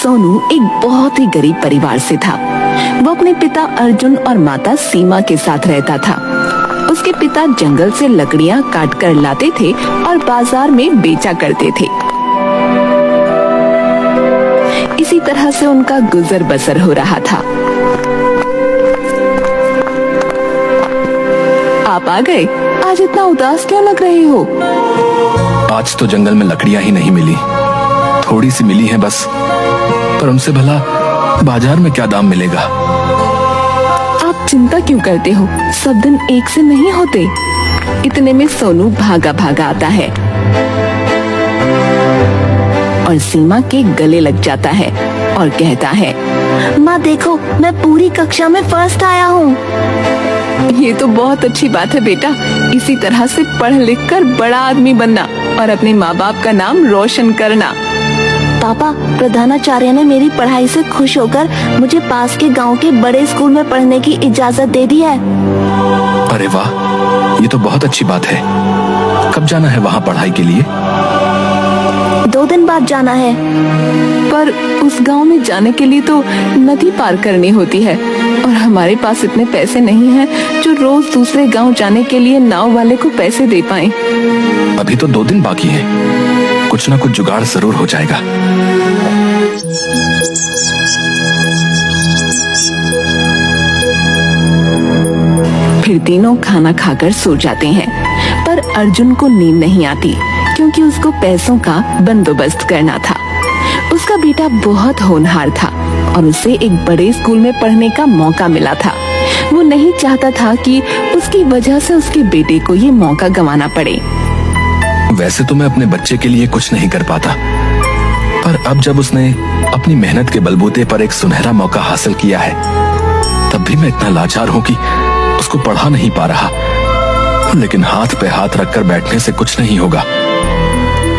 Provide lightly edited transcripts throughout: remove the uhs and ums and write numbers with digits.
सोनू एक बहुत ही गरीब परिवार से था। वो अपने पिता अर्जुन और माता सीमा के साथ रहता था। उसके पिता जंगल से लकड़ियां काट कर लाते थे और बाजार में बेचा करते थे। इसी तरह से उनका गुजर बसर हो रहा था। आप आ गए? आज इतना उदास क्या लग रहे हो? आज तो जंगल में लकड़ियां ही नहीं मिली, थोड़ी सी मिली हैं बस। पर उनसे भला बाजार में क्या दाम मिलेगा? आप चिंता क्यों करते हो? सब दिन एक से नहीं होते। इतने में सोनू भागा भागा आता है और सीमा के गले लग जाता है और कहता है, माँ देखो, मैं पूरी कक्षा में फर्स्ट आया हूँ। ये तो बहुत अच्छी बात है बेटा। इसी तरह से पढ़ लिख कर बड़ा आदमी बनना और अपने माँ बाप का नाम रोशन करना। पापा, प्रधानाचार्य ने मेरी पढ़ाई से खुश होकर मुझे पास के गांव के बड़े स्कूल में पढ़ने की इजाजत दे दी है। अरे वाह, ये तो बहुत अच्छी बात है। कब जाना है वहाँ पढ़ाई के लिए? 2 दिन बाद जाना है। पर उस गांव में जाने के लिए तो नदी पार करनी होती है और हमारे पास इतने पैसे नहीं हैं जो रोज दूसरे गांव जाने के लिए नाव वाले को पैसे दे पाएं। अभी तो 2 दिन बाकी है, कुछ ना कुछ जुगाड़ जरूर हो जाएगा। फिर तीनों खाना खाकर सो जाते हैं, पर अर्जुन को नींद नहीं आती क्योंकि उसको पैसों का बंदोबस्त करना था। उसका बेटा बहुत होनहार था और उसे एक बड़े स्कूल में पढ़ने का मौका मिला था। वो नहीं चाहता था कि उसकी वजह से उसके बेटे को ये मौका गंवाना पड़े। वैसे तो मैं अपने बच्चे के लिए कुछ नहीं कर पाता, पर अब जब उसने अपनी मेहनत के बलबूते पर एक सुनहरा मौका हासिल किया है, तब भी मैं इतना लाचार हूँ कि उसको पढ़ा नहीं पा रहा। लेकिन हाथ पे हाथ रखकर बैठने से कुछ नहीं होगा।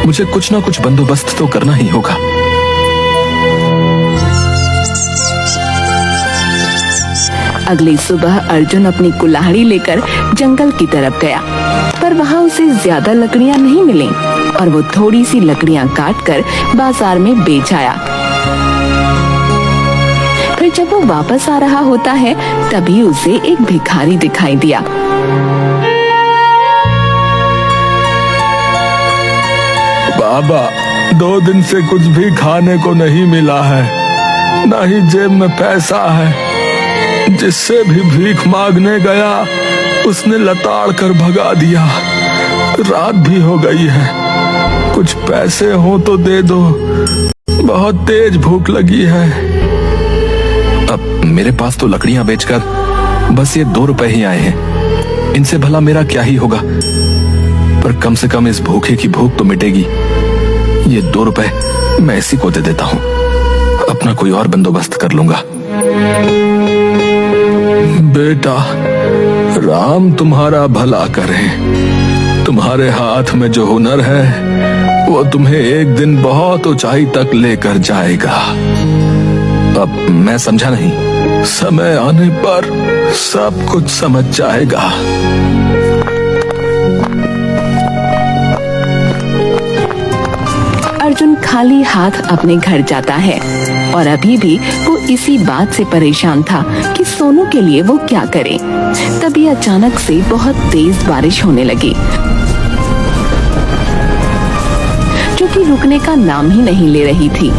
मुझे कुछ ना कुछ बंदोबस्त तो करना ही होगा। अगली सुबह अर्जुन अपनी कुल्हाड़ी लेकर जंगल की तरफ गया, पर वहाँ उसे ज्यादा लकड़ियाँ नहीं मिली और वो थोड़ी सी लकड़ियाँ काटकर बाजार में बेच आया। फिर जब वो वापस आ रहा होता है, तभी उसे एक भिखारी दिखाई दिया। बाबा, 2 दिन से कुछ भी खाने को नहीं मिला है, न ही जेब में पैसा है। जिससे भी भीख मांगने गया उसने लताड़ कर भगा दिया। रात भी हो गई है, कुछ पैसे हो तो दे दो, बहुत तेज भूख लगी है। अब मेरे पास तो लकड़ियां बेचकर बस ये 2 रुपए ही आए हैं। इनसे भला मेरा क्या ही होगा, पर कम से कम इस भूखे की भूख तो मिटेगी। ये 2 रुपए मैं इसी को दे देता हूँ, अपना कोई और बंदोबस्त कर लूंगा। बेटा, राम तुम्हारा भला करे। तुम्हारे हाथ में जो हुनर है वो तुम्हें एक दिन बहुत ऊंचाई तक लेकर जाएगा। अब मैं समझा नहीं। समय आने पर सब कुछ समझ जाएगा। अर्जुन खाली हाथ अपने घर जाता है और अभी भी वो इसी बात से परेशान था कि सोनू के लिए वो क्या करे। तभी अचानक से बहुत तेज बारिश होने लगी, जो कि रुकने का नाम ही नहीं ले रही थी।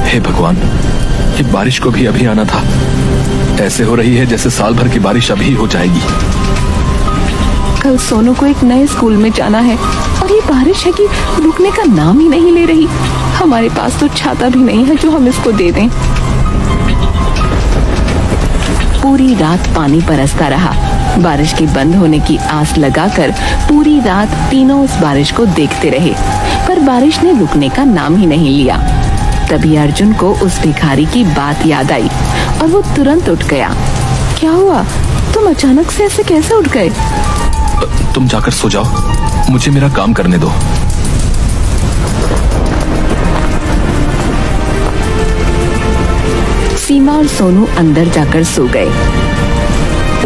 हे भगवान, ये बारिश को भी अभी आना था। ऐसे हो रही है जैसे साल भर की बारिश अभी हो जाएगी। कल सोनू को एक नए स्कूल में जाना है और ये बारिश है कि रुकने का नाम ही नहीं ले रही। हमारे पास तो छाता भी नहीं है जो हम इसको दे दें। पूरी रात पानी बरसता रहा। बारिश के बंद होने की आस लगाकर पूरी रात तीनों उस बारिश को देखते रहे, पर बारिश ने रुकने का नाम ही नहीं लिया। तभी अर्जुन को उस भिखारी की बात याद आई और वो तुरंत उठ गया। क्या हुआ? तुम अचानक से ऐसे कैसे उठ गए? तुम जाकर सो जाओ, मुझे मेरा काम करने दो। सीमा और सोनू अंदर जाकर सो गए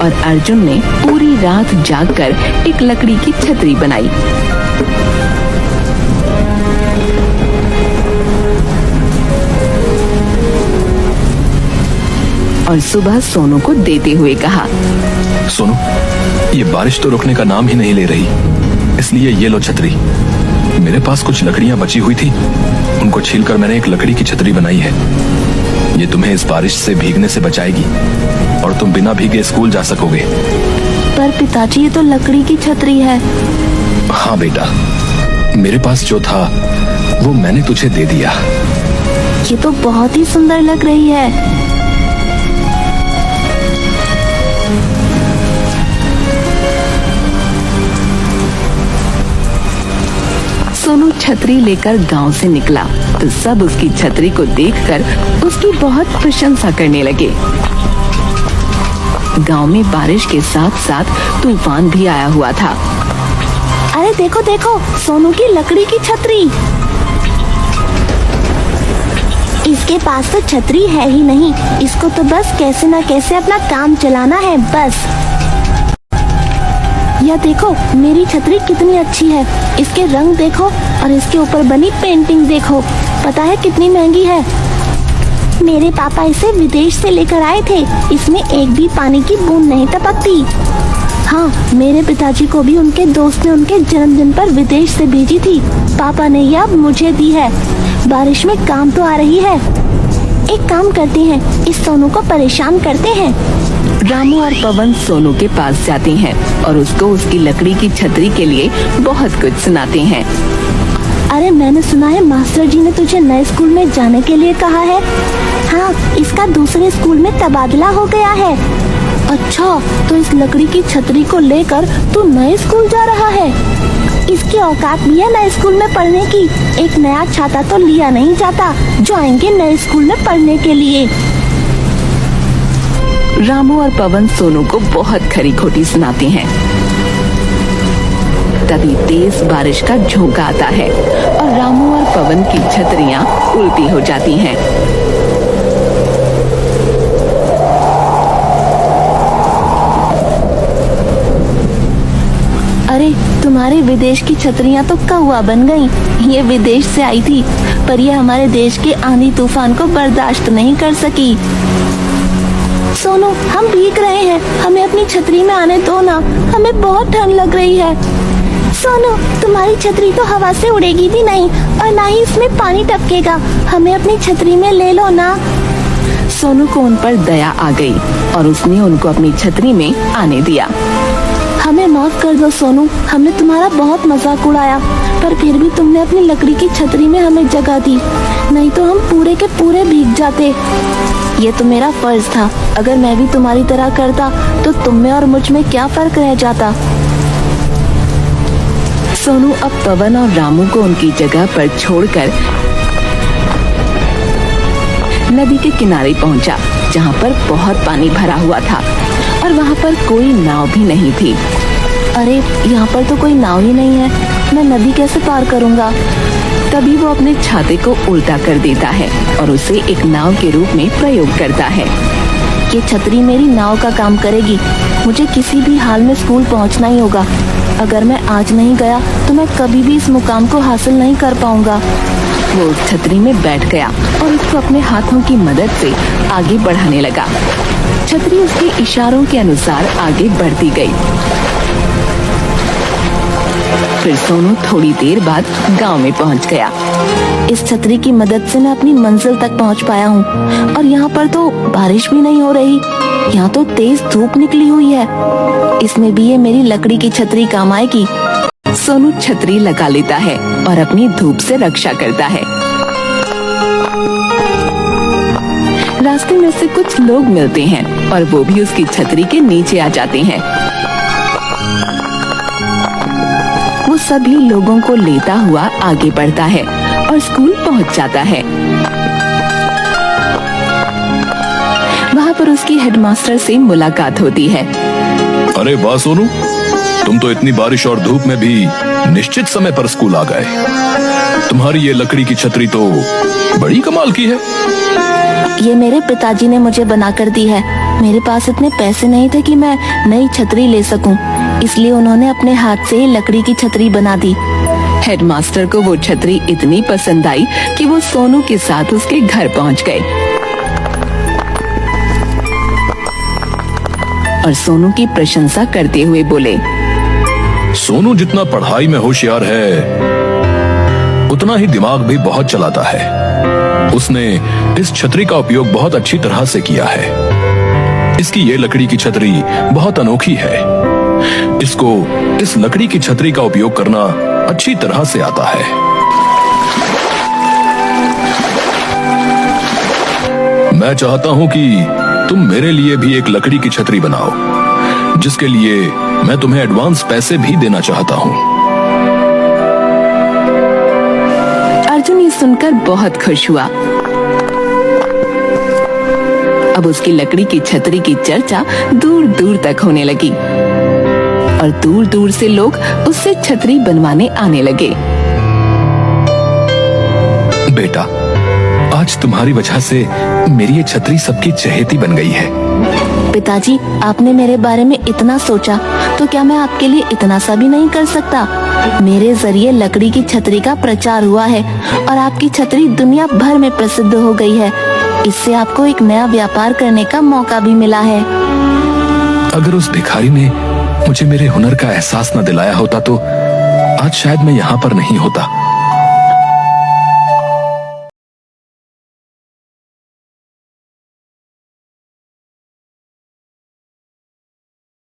और अर्जुन ने पूरी रात जागकर एक लकड़ी की छतरी बनाई। और सुबह सोनू को देते हुए कहा, सोनू, ये बारिश तो रुकने का नाम ही नहीं ले रही, इसलिए ये लो छतरी। मेरे पास कुछ लकड़ियां बची हुई थी, उनको छीलकर मैंने एक लकड़ी की छतरी बनाई है। ये तुम्हें इस बारिश से भीगने से बचाएगी और तुम बिना भीगे स्कूल जा सकोगे। पर पिताजी, ये तो लकड़ी की छतरी है। हाँ बेटा, मेरे पास जो था वो मैंने तुझे दे दिया। ये तो बहुत ही सुंदर लग रही है। सोनू छतरी लेकर गांव से निकला तो सब उसकी छतरी को देखकर उसकी बहुत प्रशंसा करने लगे। गांव में बारिश के साथ साथ तूफान भी आया हुआ था। अरे देखो देखो, सोनू की लकड़ी की छतरी। इसके पास तो छतरी है ही नहीं, इसको तो बस कैसे न कैसे अपना काम चलाना है बस। यह देखो, मेरी छतरी कितनी अच्छी है। इसके रंग देखो और इसके ऊपर बनी पेंटिंग देखो, पता है कितनी महंगी है। मेरे पापा इसे विदेश से लेकर आए थे, इसमें एक भी पानी की बूंद नहीं टपकती। हाँ, मेरे पिताजी को भी उनके दोस्त ने उनके जन्मदिन पर विदेश से भेजी थी। पापा ने यह अब मुझे दी है। बारिश में काम तो आ रही है। एक काम करते हैं, इस सोनू को परेशान करते हैं। रामू और पवन सोनू के पास जाते हैं और उसको उसकी लकड़ी की छतरी के लिए बहुत कुछ सुनाते हैं। अरे मैंने सुना है मास्टर जी ने तुझे नए स्कूल में जाने के लिए कहा है। हाँ, इसका दूसरे स्कूल में तबादला हो गया है। अच्छा, तो इस लकड़ी की छतरी को लेकर तू नए स्कूल जा रहा है। इसकी औकात भी है नए स्कूल में पढ़ने की। एक नया छाता तो लिया नहीं जाता जो आएंगे नए स्कूल में पढ़ने के लिए। रामू और पवन सोनू को बहुत खरी खोटी सुनाते हैं। तभी तेज बारिश का झोंका आता है और रामू और पवन की छतरियां उल्टी हो जाती हैं। अरे, तुम्हारी विदेश की छतरियां तो कौवा बन गईं। ये विदेश से आई थी, पर ये हमारे देश के आंधी तूफान को बर्दाश्त नहीं कर सकी। सोनू, हम भीग रहे हैं, हमें अपनी छतरी में आने दो ना, हमें बहुत ठंड लग रही है। सोनू, तुम्हारी छतरी तो हवा से उड़ेगी भी नहीं और ना ही इसमें पानी टपकेगा, हमें अपनी छतरी में ले लो ना। सोनू को उन पर दया आ गई और उसने उनको अपनी छतरी में आने दिया। हमें माफ कर दो सोनू, हमने तुम्हारा बहुत मजाक उड़ाया, पर फिर भी तुमने अपनी लकड़ी की छतरी में हमें जगह दी, नहीं तो हम पूरे के पूरे भीग जाते। ये तो मेरा फर्ज था, अगर मैं भी तुम्हारी तरह करता तो तुम में और मुझ में क्या फर्क रह जाता। सोनू अब पवन और रामू को उनकी जगह पर छोड़कर नदी के किनारे पहुंचा, जहां पर बहुत पानी भरा हुआ था और वहां पर कोई नाव भी नहीं थी। अरे, यहाँ पर तो कोई नाव ही नहीं है, मैं नदी कैसे पार करूँगा? तभी वो अपने छाते को उल्टा कर देता है और उसे एक नाव के रूप में प्रयोग करता है। ये छतरी मेरी नाव का काम करेगी, मुझे किसी भी हाल में स्कूल पहुँचना ही होगा। अगर मैं आज नहीं गया तो मैं कभी भी इस मुकाम को हासिल नहीं कर पाऊंगा। वो उस छतरी में बैठ गया और उसको अपने हाथों की मदद से आगे बढ़ाने लगा। छतरी उसके इशारों के अनुसार आगे बढ़ती गई। फिर सोनू थोड़ी देर बाद गांव में पहुंच गया। इस छतरी की मदद से मैं अपनी मंजिल तक पहुंच पाया हूं और यहाँ पर तो बारिश भी नहीं हो रही, यहाँ तो तेज धूप निकली हुई है। इसमें भी ये मेरी लकड़ी की छतरी काम आएगी। सोनू छतरी लगा लेता है और अपनी धूप से रक्षा करता है। रास्ते में से कुछ लोग मिलते हैं और वो भी उसकी छतरी के नीचे आ जाते हैं। वो सभी लोगों को लेता हुआ आगे बढ़ता है और स्कूल पहुंच जाता है। वहाँ पर उसकी हेडमास्टर से मुलाकात होती है। अरे वाह सोनू, तुम तो इतनी बारिश और धूप में भी निश्चित समय पर स्कूल आ गए। तुम्हारी ये लकड़ी की छतरी तो बड़ी कमाल की है। ये मेरे पिताजी ने मुझे बनाकर दी है। मेरे पास इतने पैसे नहीं थे कि मैं नई छतरी ले सकूं, इसलिए उन्होंने अपने हाथ से लकड़ी की छतरी बना दी। हेडमास्टर को वो छतरी इतनी पसंद आई कि वो सोनू के साथ उसके घर पहुंच गए। और सोनू की प्रशंसा करते हुए बोले, सोनू जितना पढ़ाई में होशियार है उतना ही दिमाग भी बहुत चलाता है। उसने इस छतरी का उपयोग बहुत अच्छी तरह से किया है। इसकी ये लकड़ी की छतरी बहुत अनोखी है। इसको इस लकड़ी की छतरी का उपयोग करना अच्छी तरह से आता है। मैं चाहता हूं कि तुम मेरे लिए भी एक लकड़ी की छतरी बनाओ, जिसके लिए मैं तुम्हें एडवांस पैसे भी देना चाहता हूं। अर्जुन ये सुनकर बहुत खुश हुआ। अब उसकी लकड़ी की छतरी की चर्चा दूर दूर तक होने लगी और दूर दूर से लोग उससे छतरी बनवाने आने लगे। बेटा, आज तुम्हारी वजह से मेरी ये छतरी सबकी चहेती बन गई है। पिताजी, आपने मेरे बारे में इतना सोचा तो क्या मैं आपके लिए इतना सा भी नहीं कर सकता? मेरे जरिए लकड़ी की छतरी का प्रचार हुआ है और आपकी छतरी दुनिया भर में प्रसिद्ध हो गई है। इससे आपको एक नया व्यापार करने का मौका भी मिला है। अगर उस भिखारी ने मुझे मेरे हुनर का एहसास न दिलाया होता तो आज शायद मैं यहाँ पर नहीं होता।